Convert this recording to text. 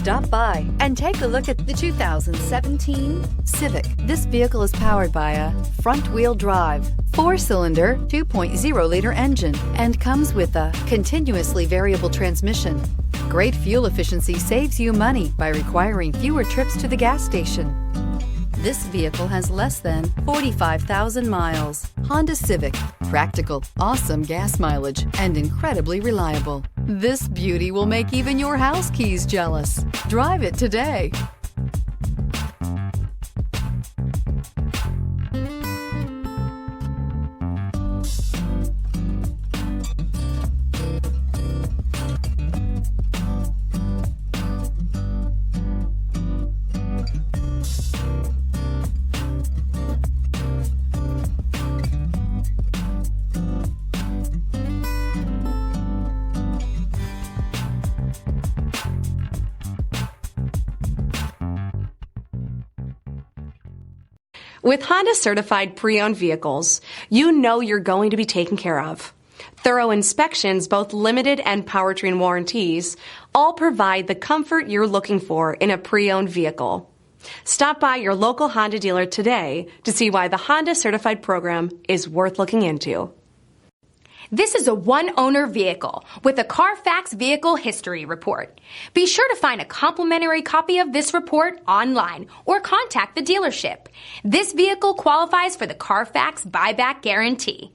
Stop by and take a look at the 2017 Civic. This vehicle is powered by a front-wheel drive, 4-cylinder, 2.0-liter engine, and comes with a continuously variable transmission. Great fuel efficiency saves you money by requiring fewer trips to the gas station. This vehicle has less than 45,000 miles. Honda Civic. Practical, awesome gas mileage, and incredibly reliable. This beauty will make even your house keys jealous. Drive it today. With Honda certified pre-owned vehicles, you know you're going to be taken care of. Thorough inspections, both limited and powertrain warranties, all provide the comfort you're looking for in a pre-owned vehicle. Stop by your local Honda dealer today to see why the Honda certified program is worth looking into. This is a one-owner vehicle with a Carfax Vehicle History Report. Be sure to find a complimentary copy of this report online or contact the dealership. This vehicle qualifies for the Carfax Buyback Guarantee.